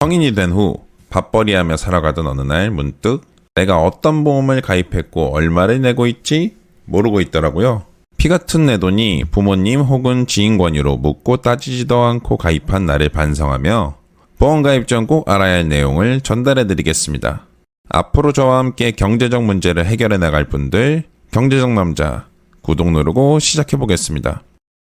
성인이 된 후 밥벌이하며 살아가던 어느 날 문득 내가 어떤 보험을 가입했고 얼마를 내고 있지 모르고 있더라고요. 피 같은 내 돈이 부모님 혹은 지인 권유로 묻고 따지지도 않고 가입한 나를 반성하며 보험 가입 전 꼭 알아야 할 내용을 전달해 드리겠습니다. 앞으로 저와 함께 경제적 문제를 해결해 나갈 분들, 경제적 남자 구독 누르고 시작해 보겠습니다.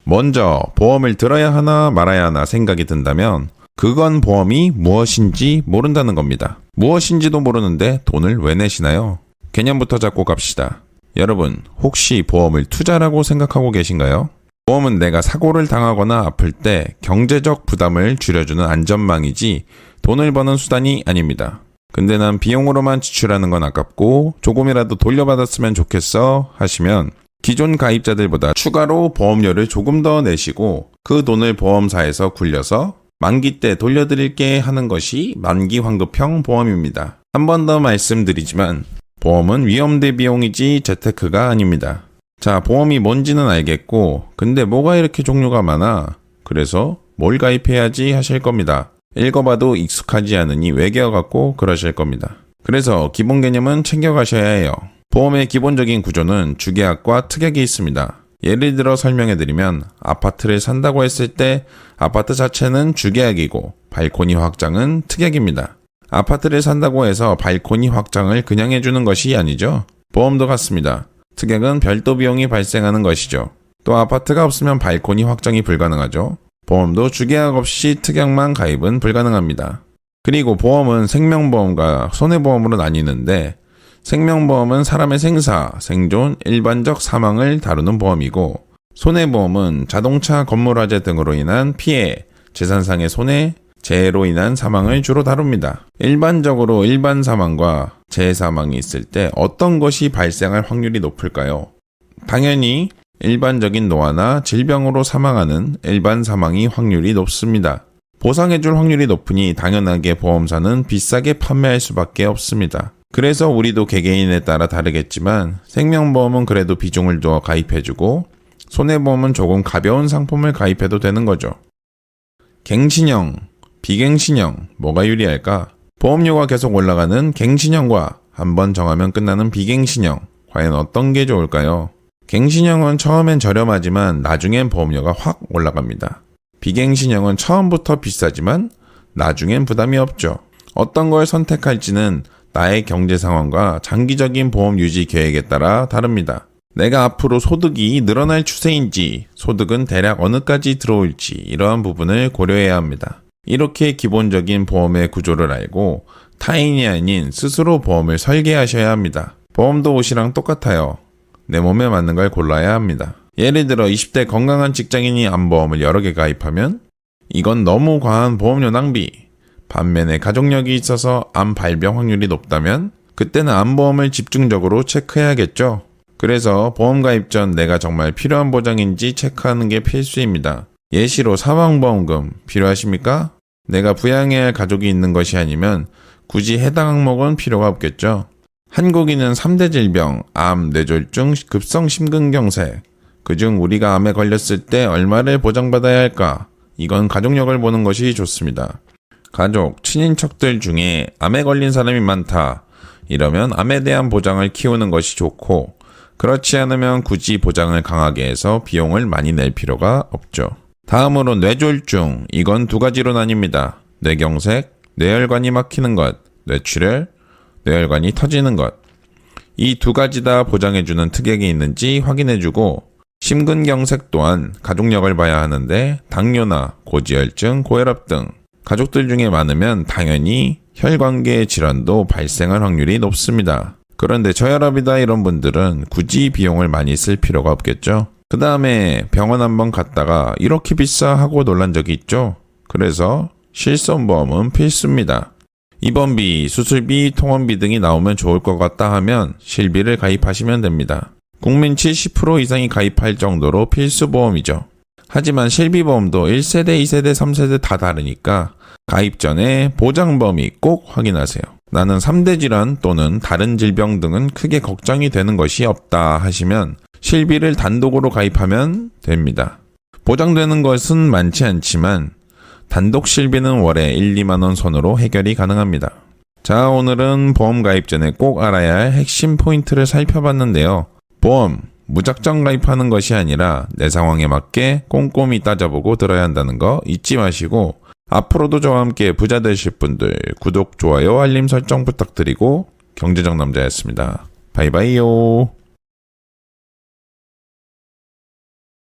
먼저 보험을 들어야 하나 말아야 하나 생각이 든다면 그건 보험이 무엇인지 모른다는 겁니다. 무엇인지도 모르는데 돈을 왜 내시나요? 개념부터 잡고 갑시다. 여러분, 혹시 보험을 투자라고 생각하고 계신가요? 보험은 내가 사고를 당하거나 아플 때 경제적 부담을 줄여주는 안전망이지 돈을 버는 수단이 아닙니다. 근데 난 비용으로만 지출하는 건 아깝고 조금이라도 돌려받았으면 좋겠어 하시면 기존 가입자들보다 추가로 보험료를 조금 더 내시고 그 돈을 보험사에서 굴려서 만기 때 돌려드릴게 하는 것이 만기 환급형 보험입니다. 한 번 더 말씀드리지만 보험은 위험대 비용이지 재테크가 아닙니다. 자, 보험이 뭔지는 알겠고 근데 뭐가 이렇게 종류가 많아? 그래서 뭘 가입해야지 하실 겁니다. 읽어봐도 익숙하지 않으니 외계어같고 그러실 겁니다. 그래서 기본 개념은 챙겨가셔야 해요. 보험의 기본적인 구조는 주계약과 특약이 있습니다. 예를 들어 설명해드리면 아파트를 산다고 했을 때 아파트 자체는 주계약이고 발코니 확장은 특약입니다. 아파트를 산다고 해서 발코니 확장을 그냥 해주는 것이 아니죠. 보험도 같습니다. 특약은 별도 비용이 발생하는 것이죠. 또 아파트가 없으면 발코니 확장이 불가능하죠. 보험도 주계약 없이 특약만 가입은 불가능합니다. 그리고 보험은 생명보험과 손해보험으로 나뉘는데 생명보험은 사람의 생사, 생존, 일반적 사망을 다루는 보험이고 손해보험은 자동차, 건물화재 등으로 인한 피해, 재산상의 손해, 재해로 인한 사망을 주로 다룹니다. 일반적으로 일반 사망과 재해 사망이 있을 때 어떤 것이 발생할 확률이 높을까요? 당연히 일반적인 노화나 질병으로 사망하는 일반 사망이 확률이 높습니다. 보상해줄 확률이 높으니 당연하게 보험사는 비싸게 판매할 수밖에 없습니다. 그래서 우리도 개개인에 따라 다르겠지만 생명보험은 그래도 비중을 두어 가입해주고 손해보험은 조금 가벼운 상품을 가입해도 되는 거죠. 갱신형, 비갱신형 뭐가 유리할까? 보험료가 계속 올라가는 갱신형과 한번 정하면 끝나는 비갱신형 과연 어떤 게 좋을까요? 갱신형은 처음엔 저렴하지만 나중엔 보험료가 확 올라갑니다. 비갱신형은 처음부터 비싸지만 나중엔 부담이 없죠. 어떤 걸 선택할지는 나의 경제 상황과 장기적인 보험 유지 계획에 따라 다릅니다. 내가 앞으로 소득이 늘어날 추세인지, 소득은 대략 어느까지 들어올지 이러한 부분을 고려해야 합니다. 이렇게 기본적인 보험의 구조를 알고 타인이 아닌 스스로 보험을 설계하셔야 합니다. 보험도 옷이랑 똑같아요. 내 몸에 맞는 걸 골라야 합니다. 예를 들어 20대 건강한 직장인이 암보험을 여러 개 가입하면 이건 너무 과한 보험료 낭비. 반면에 가족력이 있어서 암 발병 확률이 높다면 그때는 암보험을 집중적으로 체크해야겠죠. 그래서 보험 가입 전 내가 정말 필요한 보장인지 체크하는 게 필수입니다. 예시로 사망보험금 필요하십니까? 내가 부양해야 할 가족이 있는 것이 아니면 굳이 해당 항목은 필요가 없겠죠. 한국인은 3대 질병, 암, 뇌졸중, 급성심근경색 그중 우리가 암에 걸렸을 때 얼마를 보장받아야 할까? 이건 가족력을 보는 것이 좋습니다. 가족, 친인척들 중에 암에 걸린 사람이 많다. 이러면 암에 대한 보장을 키우는 것이 좋고 그렇지 않으면 굳이 보장을 강하게 해서 비용을 많이 낼 필요가 없죠. 다음으로 뇌졸중, 이건 두 가지로 나뉩니다. 뇌경색, 뇌혈관이 막히는 것, 뇌출혈, 뇌혈관이 터지는 것. 이 두 가지 다 보장해주는 특약이 있는지 확인해주고 심근경색 또한 가족력을 봐야 하는데 당뇨나 고지혈증, 고혈압 등 가족들 중에 많으면 당연히 혈관계 질환도 발생할 확률이 높습니다. 그런데 저혈압이다 이런 분들은 굳이 비용을 많이 쓸 필요가 없겠죠. 그 다음에 병원 한번 갔다가 이렇게 비싸 하고 놀란 적이 있죠. 그래서 실손보험은 필수입니다. 입원비, 수술비, 통원비 등이 나오면 좋을 것 같다 하면 실비를 가입하시면 됩니다. 국민 70% 이상이 가입할 정도로 필수보험이죠. 하지만 실비보험도 1세대, 2세대, 3세대 다 다르니까 가입 전에 보장 범위 꼭 확인하세요. 나는 3대 질환 또는 다른 질병 등은 크게 걱정이 되는 것이 없다 하시면 실비를 단독으로 가입하면 됩니다. 보장되는 것은 많지 않지만 단독 실비는 월에 1, 2만원 선으로 해결이 가능합니다. 자, 오늘은 보험 가입 전에 꼭 알아야 할 핵심 포인트를 살펴봤는데요. 보험, 무작정 가입하는 것이 아니라 내 상황에 맞게 꼼꼼히 따져보고 들어야 한다는 거 잊지 마시고, 앞으로도 저와 함께 부자 되실 분들 구독, 좋아요, 알림 설정 부탁드리고 경제적 남자였습니다. 바이바이요.